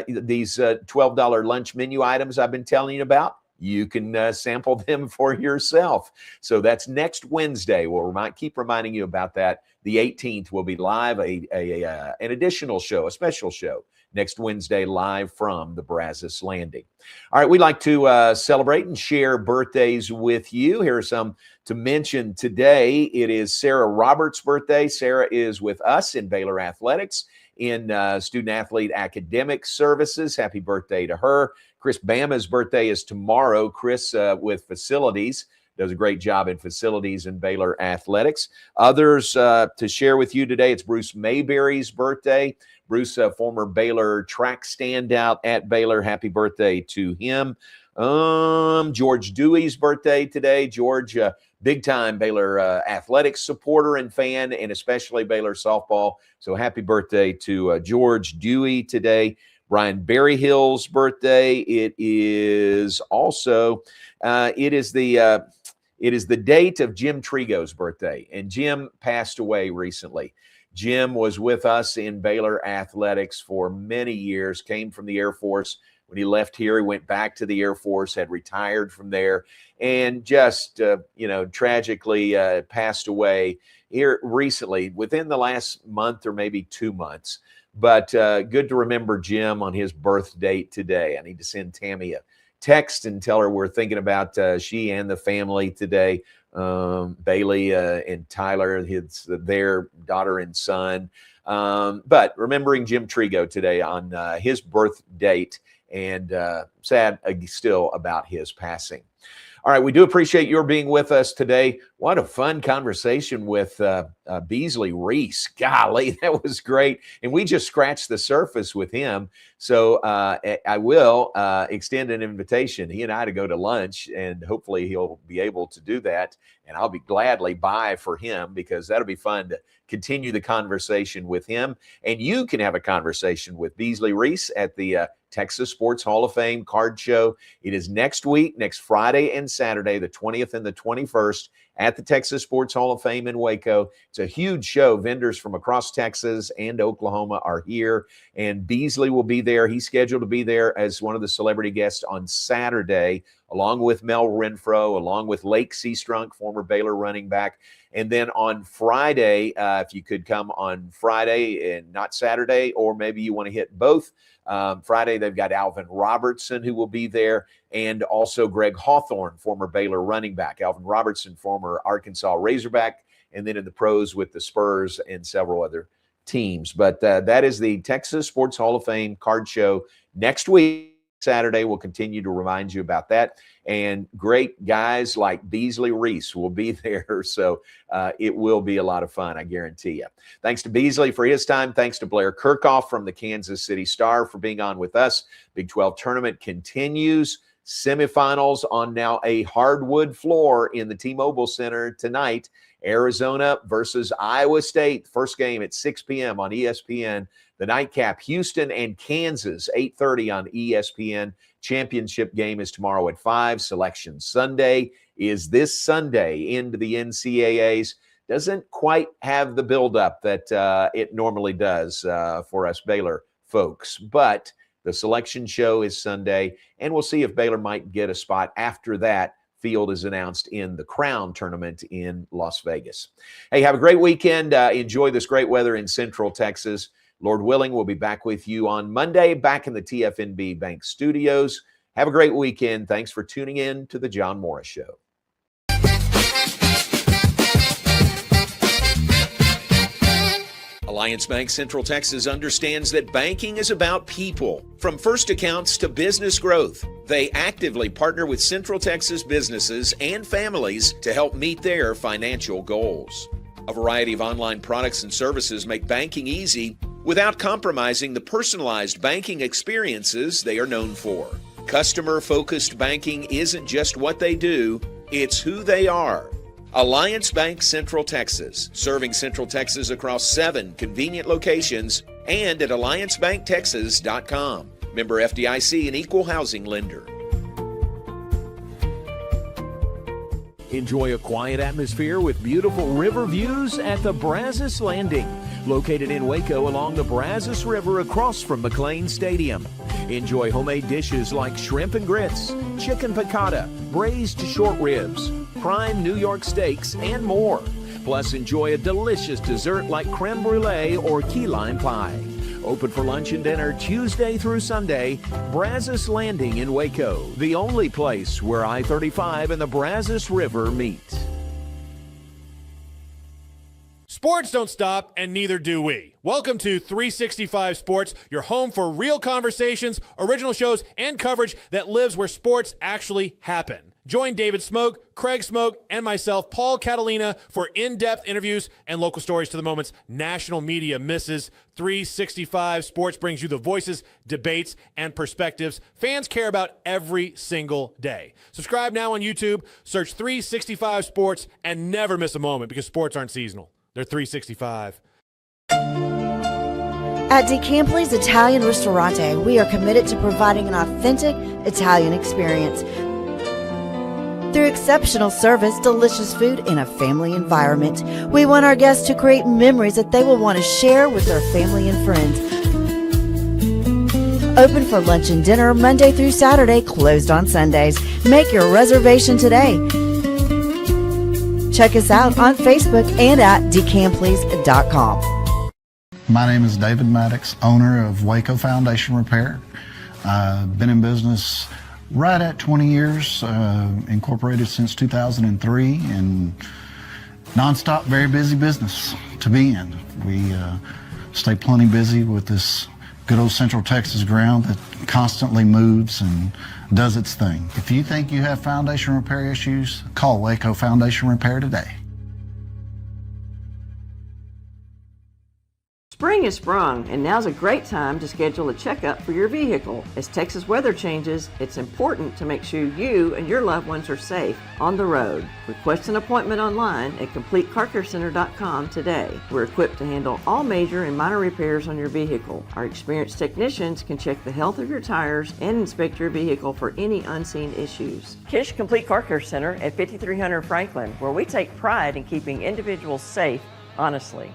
these $12 lunch menu items I've been telling you about, you can sample them for yourself. So that's next Wednesday. We'll keep reminding you about that. The 18th will be live, an additional show, a special show, next Wednesday, live from the Brazos Landing. All right, we'd like to celebrate and share birthdays with you. Here are some to mention today. It is Sarah Roberts' birthday. Sarah is with us in Baylor Athletics in student-athlete academic services. Happy birthday to her. Chris Bama's birthday is tomorrow. Chris with facilities, does a great job in facilities in Baylor Athletics. Others to share with you today, it's Bruce Mayberry's birthday. Bruce, former Baylor track standout at Baylor. Happy birthday to him. George Dewey's birthday today. George, big-time Baylor athletics supporter and fan, and especially Baylor softball. So happy birthday to George Dewey today. Brian Berryhill's birthday. It is also it is the date of Jim Trigo's birthday, and Jim passed away recently. Jim was with us in Baylor Athletics for many years, came from the Air Force. When he left here, he went back to the Air Force, had retired from there, and just, tragically passed away here recently, within the last month or maybe 2 months. But good to remember Jim on his birth date today. I need to send Tammy a text and tell her we're thinking about she and the family today. Bailey and Tyler, their daughter and son. But remembering Jim Trigo today on his birth date, and sad still about his passing. All right, we do appreciate your being with us today. What a fun conversation with Beasley Reece. Golly, that was great. And we just scratched the surface with him. So I will extend an invitation. He and I to go to lunch, and hopefully he'll be able to do that. And I'll be gladly by for him, because that'll be fun to continue the conversation with him. And you can have a conversation with Beasley Reece at the Texas Sports Hall of Fame card show. It is next week, next Friday and Saturday, the 20th and the 21st, at the Texas Sports Hall of Fame in Waco. It's a huge show. Vendors from across Texas and Oklahoma are here, and Beasley will be there. He's scheduled to be there as one of the celebrity guests on Saturday, along with Mel Renfro, along with Lake Seastrunk, former Baylor running back. And then on Friday, if you could come on Friday and not Saturday, or maybe you want to hit both, Friday they've got Alvin Robertson who will be there, and also Greg Hawthorne, former Baylor running back. Alvin Robertson, former Arkansas Razorback, and then in the pros with the Spurs and several other teams. But that is the Texas Sports Hall of Fame card show next week. Saturday, we'll continue to remind you about that. And great guys like Beasley Reece will be there. So it will be a lot of fun, I guarantee you. Thanks to Beasley for his time. Thanks to Blair Kerkhoff from the Kansas City Star for being on with us. Big 12 tournament continues. Semifinals on now a hardwood floor in the T-Mobile Center tonight. Arizona versus Iowa State. First game at 6 p.m. on ESPN. The nightcap, Houston and Kansas, 8:30 on ESPN. Championship game is tomorrow at 5. Selection Sunday is this Sunday into the NCAAs. Doesn't quite have the buildup that it normally does for us Baylor folks. But the selection show is Sunday, and we'll see if Baylor might get a spot after that field is announced in the Crown tournament in Las Vegas. Hey, have a great weekend. Enjoy this great weather in Central Texas. Lord willing, we'll be back with you on Monday, back in the TFNB Bank studios. Have a great weekend. Thanks for tuning in to The John Morris Show. Alliance Bank Central Texas understands that banking is about people. From first accounts to business growth, they actively partner with Central Texas businesses and families to help meet their financial goals. A variety of online products and services make banking easy without compromising the personalized banking experiences they are known for. Customer-focused banking isn't just what they do, it's who they are. Alliance Bank Central Texas, serving Central Texas across 7 convenient locations and at alliancebanktexas.com. Member FDIC, an equal housing lender. Enjoy a quiet atmosphere with beautiful river views at the Brazos Landing, located in Waco along the Brazos River across from McLean Stadium. Enjoy homemade dishes like shrimp and grits, chicken piccata, braised short ribs, prime New York steaks, and more. Plus, enjoy a delicious dessert like creme brulee or key lime pie. Open for lunch and dinner Tuesday through Sunday. Brazos Landing in Waco, the only place where I-35 and the Brazos River meet. Sports don't stop, and neither do we. Welcome to 365 Sports, your home for real conversations, original shows, and coverage that lives where sports actually happen. Join David Smoke, Craig Smoke, and myself, Paul Catalina, for in-depth interviews and local stories to the moments national media misses. 365 Sports brings you the voices, debates, and perspectives fans care about every single day. Subscribe now on YouTube, search 365 Sports, and never miss a moment because sports aren't seasonal. They're 365. At DeCampley's Italian Ristorante, we are committed to providing an authentic Italian experience. Through exceptional service, delicious food, and a family environment, we want our guests to create memories that they will want to share with their family and friends. Open for lunch and dinner Monday through Saturday, closed on Sundays. Make your reservation today. Check us out on Facebook and at decampleys.com. My name is David Maddox, owner of Waco Foundation Repair. I've been in business right at 20 years, incorporated since 2003, and nonstop, very busy business to be in. We stay plenty busy with this good old Central Texas ground that constantly moves and does its thing. If you think you have foundation repair issues, call Waco Foundation Repair today. Spring has sprung, and now's a great time to schedule a checkup for your vehicle. As Texas weather changes, it's important to make sure you and your loved ones are safe on the road. Request an appointment online at CompleteCarCareCenter.com today. We're equipped to handle all major and minor repairs on your vehicle. Our experienced technicians can check the health of your tires and inspect your vehicle for any unseen issues. Kish Complete Car Care Center at 5300 Franklin, where we take pride in keeping individuals safe, honestly.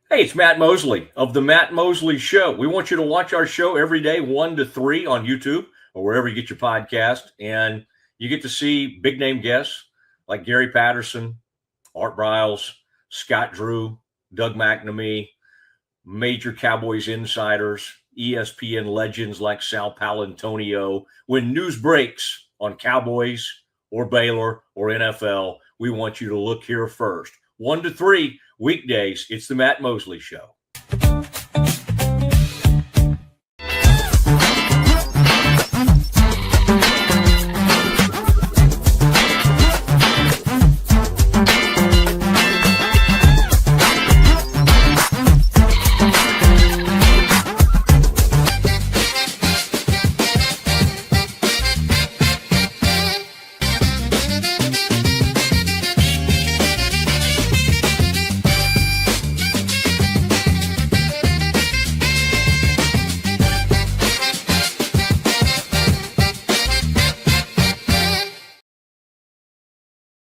Hey, it's Matt Mosley of The Matt Mosley Show. We want you to watch our show every day, 1 to 3 on YouTube or wherever you get your podcast. And you get to see big name guests like Gary Patterson, Art Briles, Scott Drew, Doug McNamee, major Cowboys insiders, ESPN legends like Sal Palantonio. When news breaks on Cowboys or Baylor or NFL, we want you to look here first. 1 to 3 weekdays, it's the Matt Mosley Show.